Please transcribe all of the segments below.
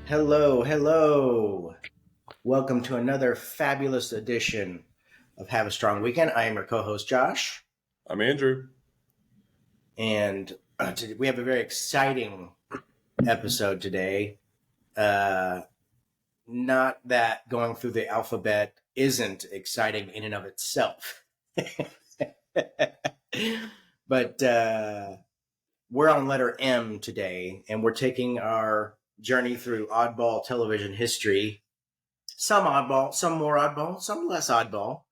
Hello, hello. Welcome to another fabulous edition of Have a Strong Weekend. I am your co host, Josh, I'm Andrew. and we have a very exciting episode today. Uh, Not that going through the alphabet isn't exciting in and of itself, but we're on letter M today, and we're taking our journey through oddball television history. Some oddball, some more oddball, some less oddball,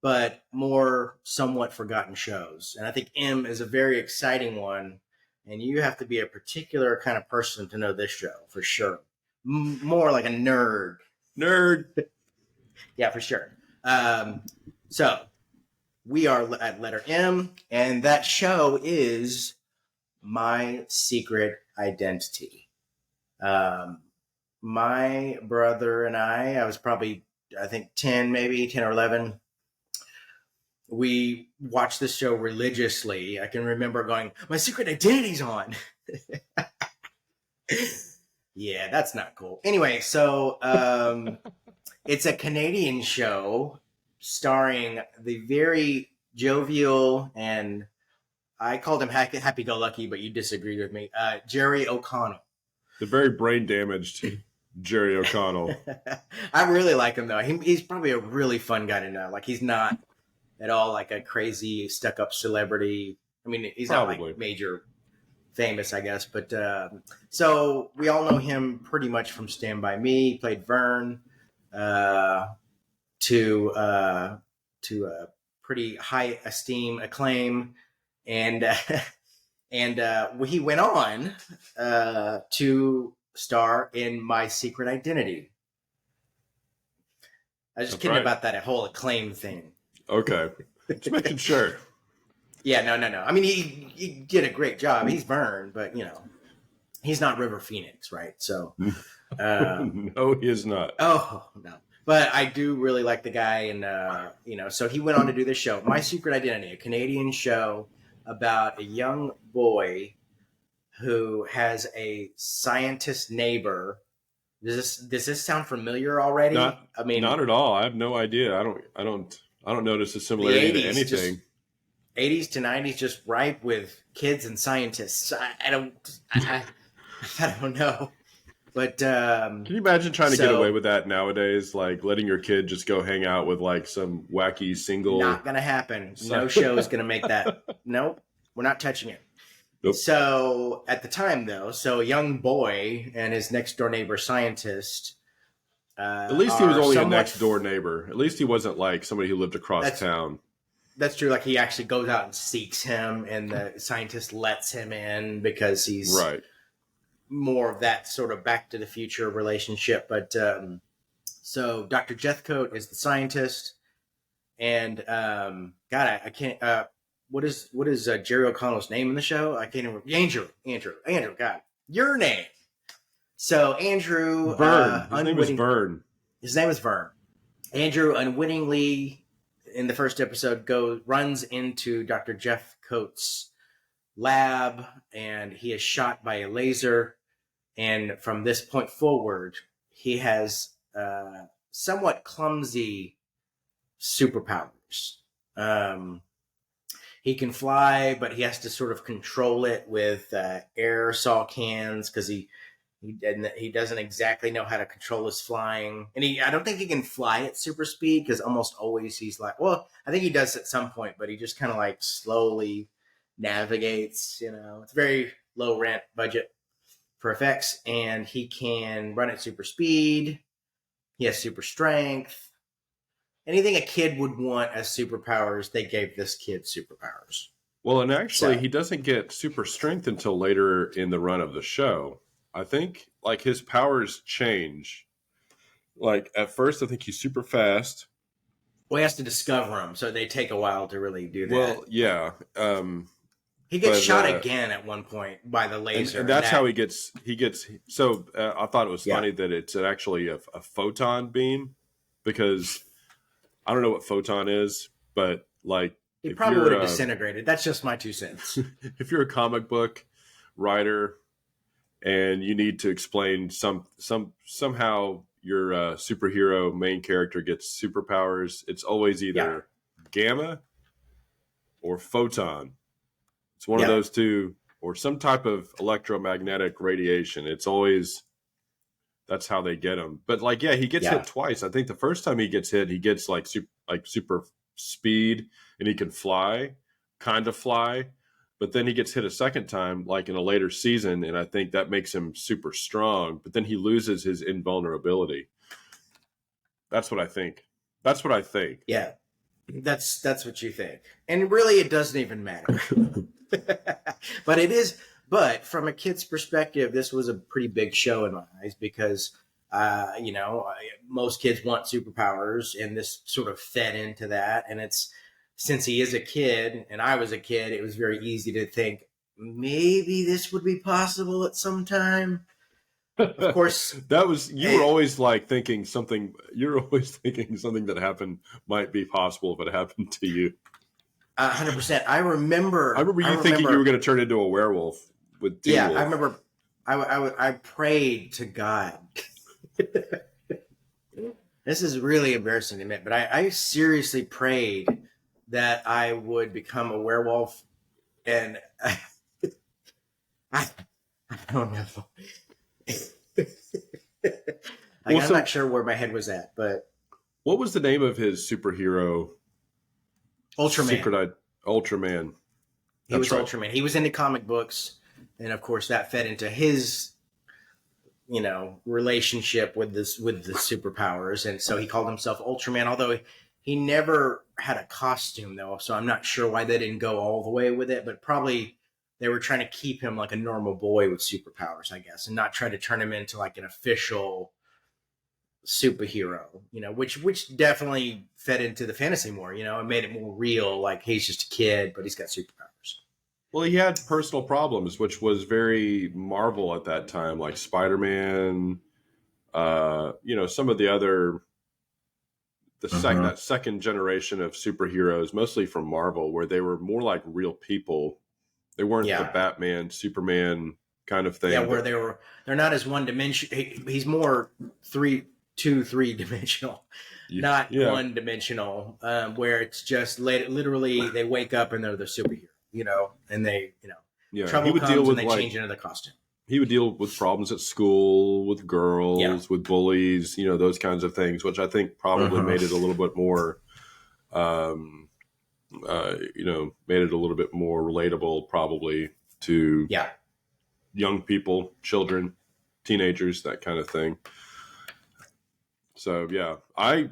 but more somewhat forgotten shows. And I think M is a very exciting one. And you have to be a particular kind of person to know this show for sure. More like a nerd. Nerd. Yeah, for sure. So we are at letter M, and that show is My Secret Identity. Um, my brother and I was probably, I think, 10, maybe 10 or 11. We watched this show religiously. I can remember going, My Secret Identity's on. Yeah, that's not cool. Anyway, so it's a Canadian show starring the very jovial and I called him happy-go-lucky, but you disagreed with me. Jerry O'Connell. The very brain damaged Jerry O'Connell. I really like him though. He's probably a really fun guy to know. Like he's not at all like a crazy stuck-up celebrity. I mean, he's not like major famous, I guess. But so we all know him pretty much from Stand By Me. He played Vern to pretty high acclaim, and he went on to star in My Secret Identity. I was just kidding about that whole acclaim thing. Okay, just making sure. Yeah, no. I mean, he did a great job. He's Vern, but he's not River Phoenix, right? So, no, he is not. Oh no, but I do really like the guy, and so he went on to do this show, My Secret Identity, a Canadian show about a young boy who has a scientist neighbor. Does this sound familiar already? Not at all. I have no idea. I don't notice a similarity to anything. 80s to 90s, just ripe with kids and scientists. I don't know. But can you imagine trying to get away with that nowadays? Like letting your kid just go hang out with like some wacky single. Not gonna happen. No show is gonna make that. Nope, we're not touching it. Nope. So at the time, though, a young boy and his next door neighbor scientist. At least he was only a next door neighbor. At least he wasn't like somebody who lived across town. That's true. Like he actually goes out and seeks him, and the scientist lets him in because he's more of that sort of Back to the Future relationship. But so Dr. Jethcote is the scientist, and God, I can't. What is Jerry O'Connell's name in the show? I can't remember. Andrew. God, your name. So Andrew Vern. His name is Vern. His name is Vern. Andrew unwittingly in the first episode runs into Dr. Jeffcote's lab, and he is shot by a laser. And from this point forward, he has somewhat clumsy superpowers. He can fly, but he has to sort of control it with aerosol cans because he doesn't exactly know how to control his flying. And I don't think he can fly at super speed because almost always he's like, well, I think he does at some point, but he just kind of like slowly navigates, it's very low rent budget for effects. And he can run at super speed. He has super strength. Anything a kid would want as superpowers, they gave this kid superpowers. Well, and actually he doesn't get super strength until later in the run of the show. I think like his powers change. Like at first, I think he's super fast. Well, he has to discover them, so they take a while to really do that. Well, yeah. He gets shot again at one point by the laser, and that's how he gets. So I thought it was funny that it's actually a photon beam, because I don't know what photon is, but like he probably would have disintegrated. That's just my 2 cents. If you're a comic book writer, and you need to explain somehow your superhero main character gets superpowers. It's always Yeah. either gamma or photon. It's one of Yeah. those two, or some type of electromagnetic radiation. It's always that's how they get him. But like, yeah, he gets hit Yeah. twice. I think the first time he gets hit, he gets like super speed, and he can fly, kind of fly. But then he gets hit a second time, like in a later season, and I think that makes him super strong. But then he loses his invulnerability. That's what I think. That's what I think. Yeah. That's what you think. And really it doesn't even matter. But it is, but from a kid's perspective, this was a pretty big show in my eyes because most kids want superpowers, and this sort of fed into that. And it's, since he is a kid and I was a kid, it was very easy to think maybe this would be possible at some time. Of course, That was you were always like thinking something. You're always thinking something that happened might be possible if it happened to you. 100%. I remember you thinking you were going to turn into a werewolf with Teen Yeah, Wolf. I remember. I prayed to God. This is really embarrassing to admit, but I seriously prayed that I would become a werewolf, and I don't know. I'm not sure where my head was at, but what was the name of his superhero? Ultraman. Ultraman. He was right. Ultraman. He was into comic books, and of course that fed into his, relationship with the superpowers, and so he called himself Ultraman. Although he never had a costume, though, so I'm not sure why they didn't go all the way with it. But probably they were trying to keep him like a normal boy with superpowers, I guess, and not try to turn him into like an official superhero, which definitely fed into the fantasy more, and made it more real. Like he's just a kid, but he's got superpowers. Well, he had personal problems, which was very Marvel at that time, like Spider-Man, some of the other, that second generation of superheroes, mostly from Marvel, where they were more like real people. They weren't the Batman, Superman kind of thing. Yeah, where they're not as one dimension. He's more 3-dimensional, not one dimensional, where it's just literally they wake up and they're the superhero, and they, trouble comes and they change into the costume. He would deal with problems at school, with girls, with bullies, those kinds of things, which I think probably made it a little bit more, made it a little bit more relatable probably to young people, children, teenagers, that kind of thing. So yeah, I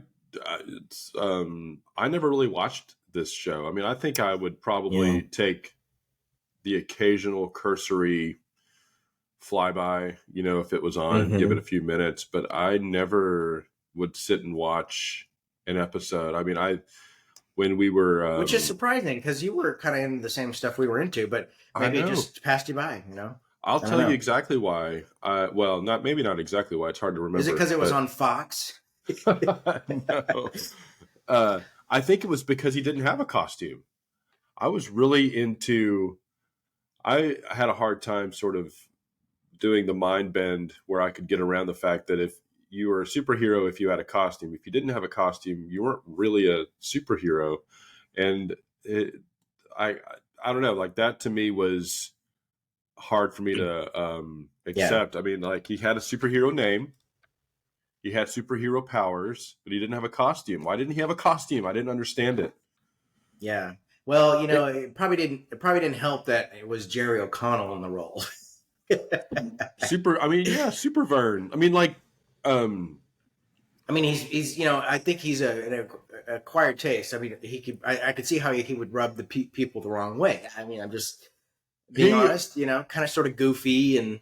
never really watched this show. I mean, I think I would probably take the occasional cursory flyby, if it was on, give it a few minutes, but I never would sit and watch an episode. I mean, when we were, which is surprising because you were kind of into the same stuff we were into, but maybe it just passed you by, I'll tell you exactly why. Maybe not exactly why. It's hard to remember. Is it because it was on Fox? No. I think it was because he didn't have a costume. I was really I had a hard time sort of doing the mind bend where I could get around the fact that if you were a superhero, if you had a costume, if you didn't have a costume, you weren't really a superhero. And I don't know, like that to me was hard for me to accept. I mean, like he had a superhero name, he had superhero powers, but he didn't have a costume. Why didn't he have a costume? I didn't understand it. Yeah. Well, it probably didn't help that it was Jerry O'Connell in the role. Supervern. I mean, like, he's I think he's an acquired taste. I mean, I could see how he would rub the people the wrong way. I mean, I'm just being honest, kind of sort of goofy, and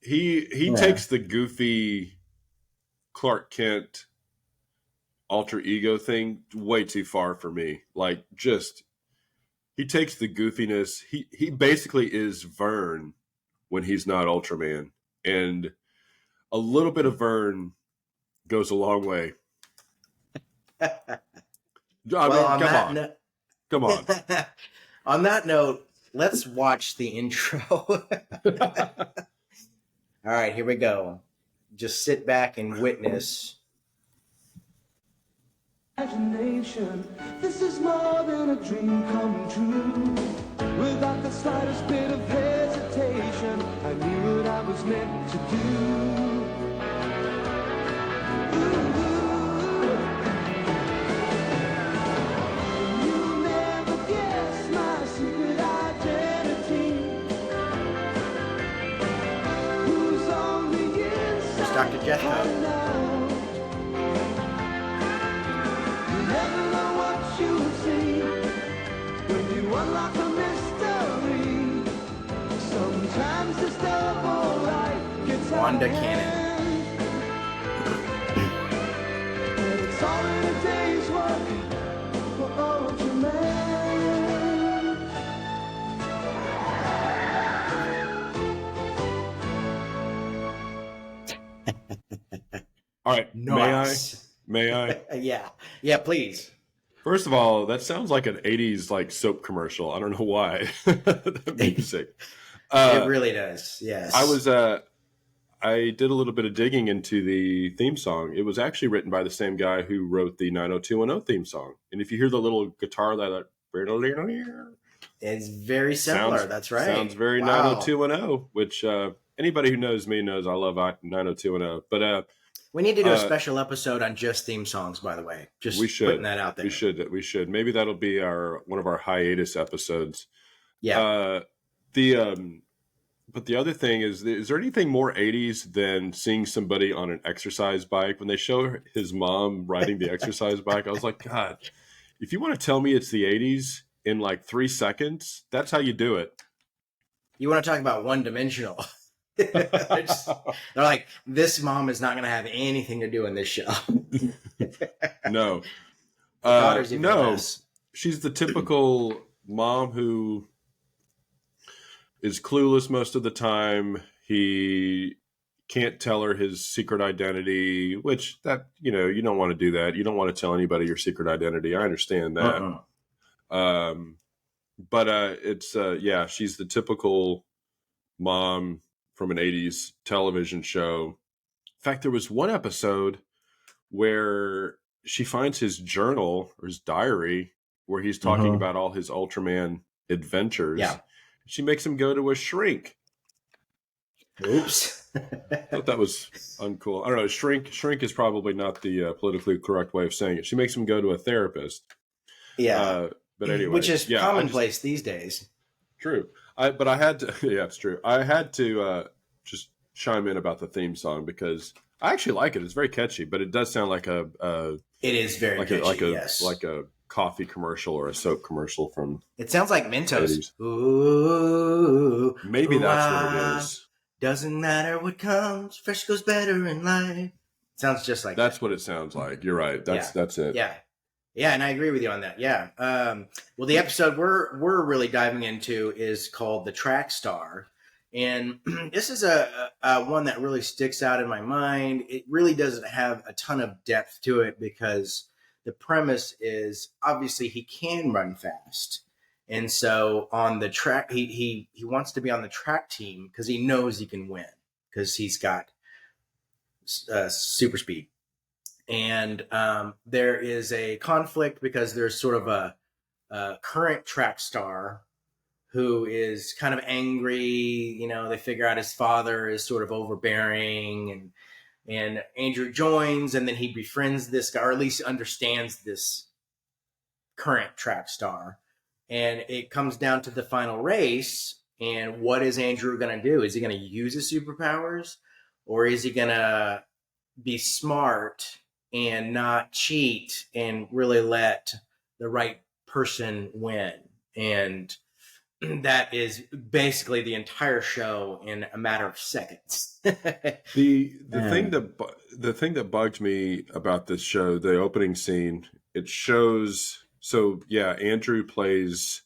he takes the goofy Clark Kent alter ego thing way too far for me. Like, just he takes the goofiness. He basically is Vern when he's not Ultraman, and a little bit of Vern goes a long way. Come on. On that note, let's watch the intro. All right, here we go. Just sit back and witness. Imagination, this is more than a dream come true. Without the slightest bit of hesitation, I knew what I was meant to do. You'll never guess my secret identity. Who's on the It's inside? Dr. Jethro. Never know what you see when you unlock a mystery. Sometimes this double life gets Wanda out of Cannon. hand. And it's all in a day's work for Ultraman. All right, Nice. May I? Yeah, please. First of all, that sounds like an '80s like soap commercial. I don't know why. That music. It really does. Yes. I did a little bit of digging into the theme song. It was actually written by the same guy who wrote the 90210 theme song. And if you hear the little guitar that It's very similar. sounds That's right. sounds very Wow. 90210, which anybody who knows me knows I love 90210. But We need to do a special episode on just theme songs, by the way. Just we should putting that out there. we should. Maybe that'll be one of our hiatus episodes. Yeah. But the other thing is there anything more 80s than seeing somebody on an exercise bike? When they show his mom riding the exercise bike, I was like, God, if you want to tell me it's the 80s in like 3 seconds, that's how you do it. You want to talk about one-dimensional. they're like, this mom is not going to have anything to do in this show. No. Daughter's even No. less. She's the typical mom who is clueless most of the time. He can't tell her his secret identity, which that, you don't want to do that. You don't want to tell anybody your secret identity. I understand that. But it's she's the typical mom from an 80s television show. In fact, there was one episode where she finds his journal or his diary where he's talking about all his Ultraman adventures. Yeah. She makes him go to a shrink. Oops. I thought that was uncool. I don't know. Shrink is probably not the politically correct way of saying it. She makes him go to a therapist. Yeah. But anyway, which is commonplace these days. True. But I had to. Yeah, it's true. I had to just chime in about the theme song because I actually like it. It's very catchy, but it does sound like it is very catchy. Yes. Like a coffee commercial or a soap commercial from. It sounds like Mentos. Ooh, maybe that's what it is. Doesn't matter what comes, fresh goes better in life. Sounds just like that's what it sounds like. You're right. That's it. Yeah, and I agree with you on that. Yeah. Well, the episode we're really diving into is called "The Track Star," and this is a one that really sticks out in my mind. It really doesn't have a ton of depth to it because the premise is obviously he can run fast. And so on the track, he wants to be on the track team because he knows he can win because he's got super speed. And there is a conflict because there's sort of a current track star who is kind of angry. They figure out his father is sort of overbearing, and Andrew joins, and then he befriends this guy, or at least understands this current track star. And it comes down to the final race. And what is Andrew going to do? Is he going to use his superpowers, or is he going to be smart and not cheat and really let the right person win? And that is basically the entire show in a matter of seconds. The thing that bugged me about this show, the opening scene, it shows. So yeah, Andrew plays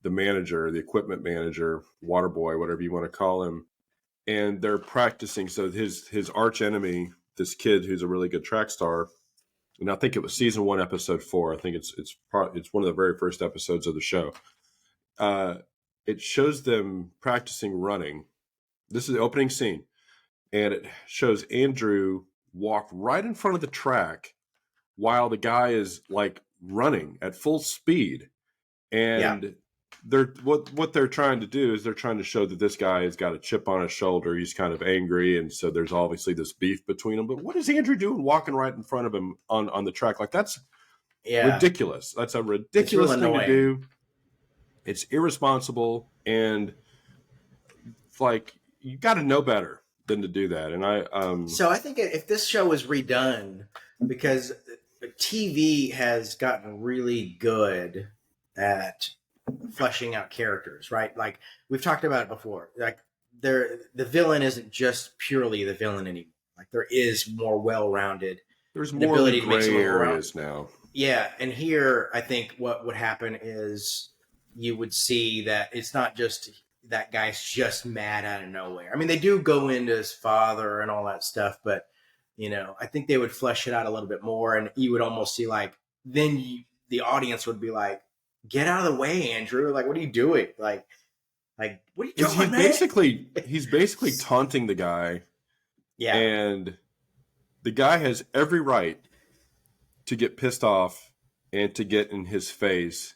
the manager, the equipment manager, water boy, whatever you want to call him, and they're practicing. So his arch enemy, this kid who's a really good track star, and I think it was season 1, episode 4. I think it's one of the very first episodes of the show. It shows them practicing running. This is the opening scene. and it shows Andrew walk right in front of the track while the guy is like running at full speed. Yeah. And what they're trying to do is they're trying to show that this guy has got a chip on his shoulder. He's kind of angry, and so there's obviously this beef between them. But what is Andrew doing walking right in front of him on the track? Like, that's ridiculous. That's a ridiculous thing to do. It's irresponsible, and like, you got to know better than to do that. And So I think if this show was redone, because TV has gotten really good at fleshing out characters, right? Like, we've talked about it before. Like, the villain isn't just purely the villain anymore. Like, there is more well-rounded. There's more ability to gray areas now. Yeah, and here I think what would happen is you would see that it's not just that guy's just mad out of nowhere. I mean, they do go into his father and all that stuff, but I think they would flesh it out a little bit more, and you would almost see like the audience would be like, "Get out of the way, Andrew! Like, what are you doing? Like, what are you doing, man?" He's basically taunting the guy. Yeah, and the guy has every right to get pissed off and to get in his face.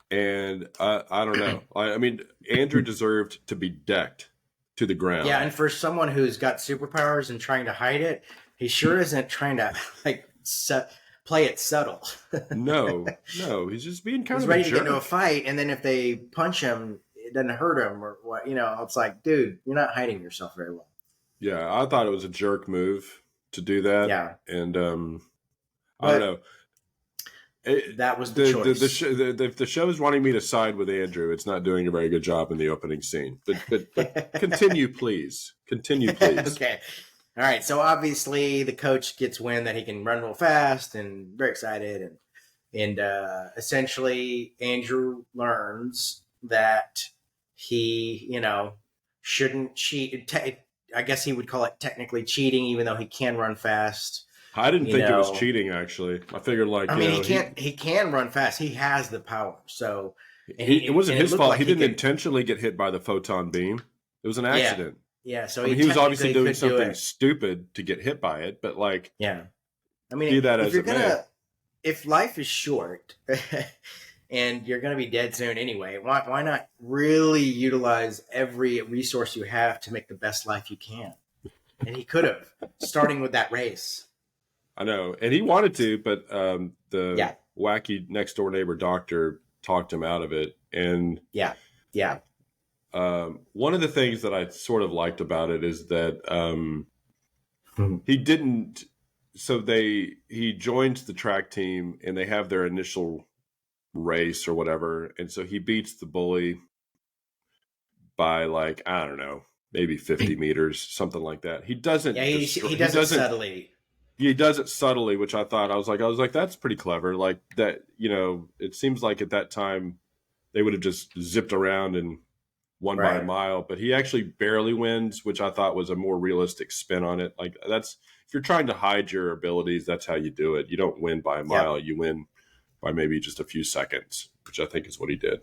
And I don't know. I mean, Andrew deserved to be decked to the ground. Yeah, and for someone who's got superpowers and trying to hide it, he sure isn't trying to play it subtle. No, he's just being kind he's of ready a to jerk. get into a fight, and then if they punch him, it doesn't hurt him or what. It's like, dude, you're not hiding yourself very well. Yeah, I thought it was a jerk move to do that. Yeah, and I don't know. That was the choice. The show is wanting me to side with Andrew. It's not doing a very good job in the opening scene. But continue, please. Continue, please. Okay. All right. So obviously the coach gets wind that he can run real fast and very excited. And essentially Andrew learns that he, shouldn't cheat. I guess he would call it technically cheating, even though he can run fast. I didn't think it was cheating, actually. I figured, he can run fast. He has the power. So it wasn't his fault. Like he didn't intentionally get hit by the photon beam. It was an accident. Yeah. So he was obviously doing something stupid to get hit by it. But yeah. I mean, if life is short and you're going to be dead soon anyway, why not really utilize every resource you have to make the best life you can? And he could have, starting with that race. I know, and he wanted to, but the wacky next door neighbor doctor talked him out of it. And one of the things that I sort of liked about it is that he didn't. So he joins the track team, and they have their initial race or whatever, and so he beats the bully by like, I don't know, maybe 50 meters, something like that. He doesn't. Yeah, he does it subtly. He does it subtly, which I was like, that's pretty clever. Like that, it seems like at that time they would have just zipped around and won by a mile, but he actually barely wins, which I thought was a more realistic spin on it. Like, that's, if you're trying to hide your abilities, that's how you do it. You don't win by a mile. You win by maybe just a few seconds, which I think is what he did.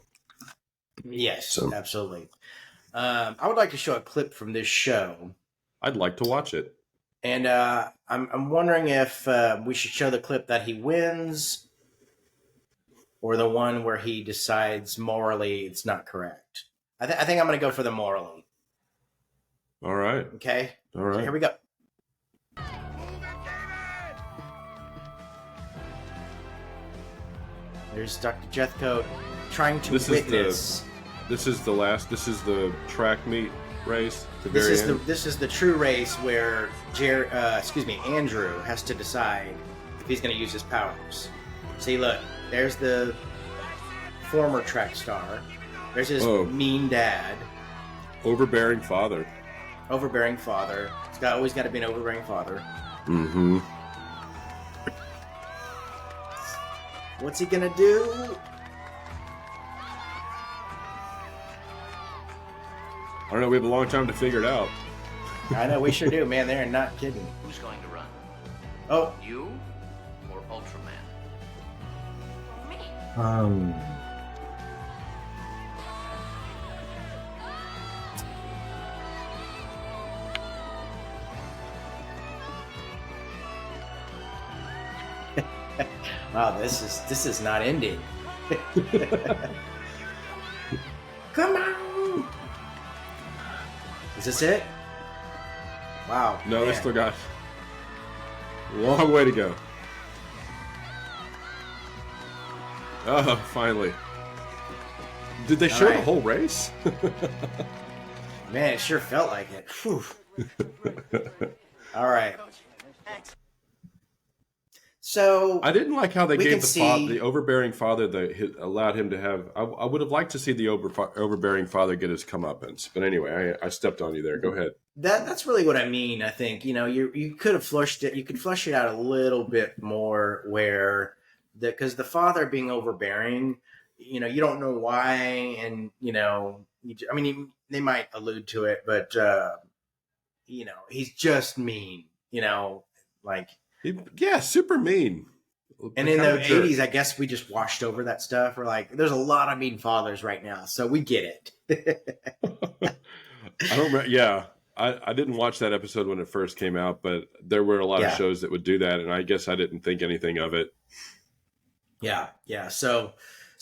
Yes, absolutely. I would like to show a clip from this show. I'd like to watch it. And I'm wondering if we should show the clip that he wins or the one where he decides morally it's not correct. I think I'm going to go for the morally. All right. Okay. All right. So here we go. There's Dr. Jethcoat trying to witness. This is the track meet race. This is the true race where Andrew has to decide if he's going to use his powers. See, look, there's the former track star. There's his mean dad. Overbearing father. It's always got to be an overbearing father. Mm-hmm. What's he going to do? I don't know. We have a long time to figure it out. I know. We sure do, man. They're not kidding. Who's going to run? Oh. You or Ultraman? Me. Wow, this is not ending. Come on. Is this it? Wow. No, man. we still got a long way to go. Oh, finally. Did they All show the right. whole race? Man, it sure felt like it. Whew. All right. So I didn't like how they We gave can the overbearing father allowed him to have. I would have liked to see the overbearing father get his comeuppance. But anyway, I stepped on you there. Go ahead. that's really what I mean. I think you could have flushed it. You could flush it out a little bit more, where because the father being overbearing, you don't know why, and I mean, they might allude to it, but he's just mean. Like. Yeah, super mean. And in the 80s, I guess we just washed over that stuff. We're like, there's a lot of mean fathers right now, so we get it. I don't remember. Yeah, I didn't watch that episode when it first came out, but there were a lot of shows that would do that, and I guess I didn't think anything of it. Yeah. So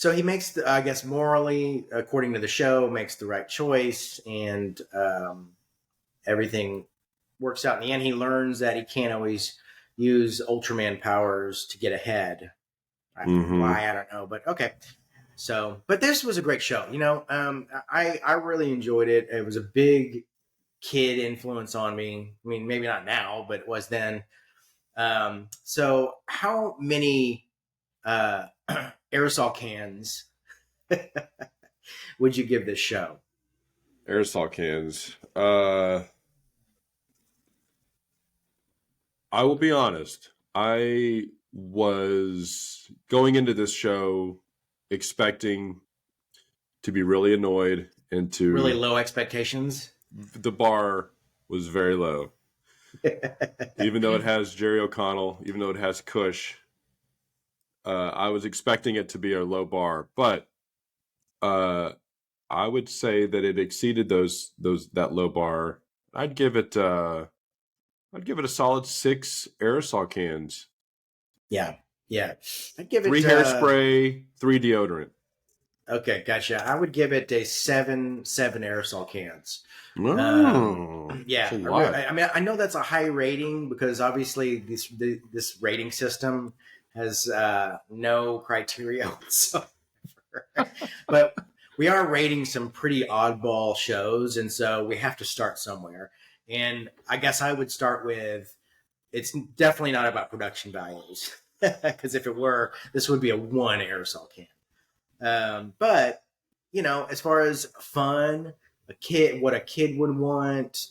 he makes, I guess, morally, according to the show, makes the right choice, and everything works out in the end. He learns that he can't always use Ultraman powers to get ahead. Why, I don't know, but okay. So, but this was a great show. I really enjoyed it. It was a big kid influence on me. I mean, maybe not now, but it was then. So how many aerosol cans would you give this show? Aerosol cans. I will be honest. I was going into this show expecting to be really annoyed and to Really low expectations. The bar was very low. Even though it has Jerry O'Connell, even though it has Cush, I was expecting it to be a low bar, but I would say that it exceeded that low bar. I'd give it a solid 6 aerosol cans. Yeah. I'd give it 3 hairspray, 3 deodorant. Okay, gotcha. I would give it a 7 aerosol cans. Yeah. I mean, I know that's a high rating because obviously this rating system has no criteria whatsoever. But we are rating some pretty oddball shows, and so we have to start somewhere. And I guess I would start with, it's definitely not about production values, because if it were, this would be a 1 aerosol can. But as far as fun, what a kid would want,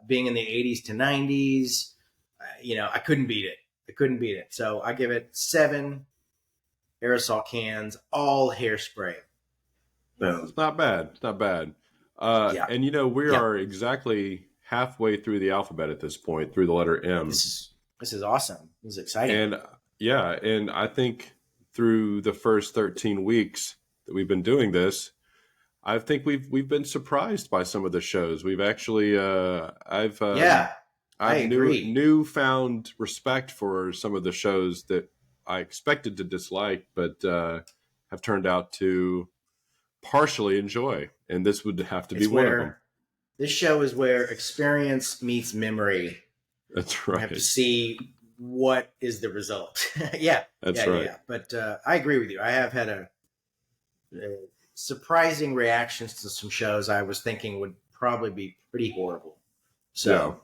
being in the 80s to 90s, I couldn't beat it. So I give it 7 aerosol cans, all hairspray. Boom. It's not bad. Yeah. And we are exactly halfway through the alphabet at this point, through the letter M. This is awesome. This is exciting. And I think through the first 13 weeks that we've been doing this, I think we've been surprised by some of the shows. We've actually I've agree. newfound respect for some of the shows that I expected to dislike, but have turned out to partially enjoy. And this would have to be one of them. This show is where experience meets memory. That's right. You have to see what is the result. Yeah. That's right. Yeah. But I agree with you. I have had a surprising reactions to some shows I was thinking would probably be pretty horrible. So,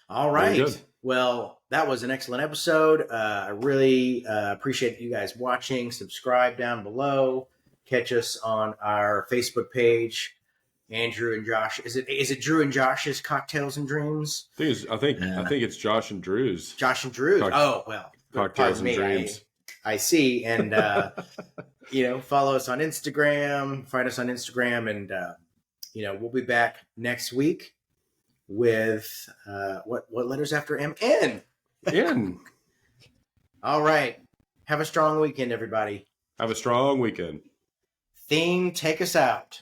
All right. Well, that was an excellent episode. I really appreciate you guys watching. Subscribe down below. Catch us on our Facebook page. Andrew and Josh. Is it Drew and Josh's Cocktails and Dreams? I think it's Josh and Drew's. Josh and Drew's. Cocktails and Dreams. I see. And follow us on Instagram. Find us on Instagram, and we'll be back next week with what letters after M? N. N. All right. Have a strong weekend, everybody. Have a strong weekend. Theme, take us out.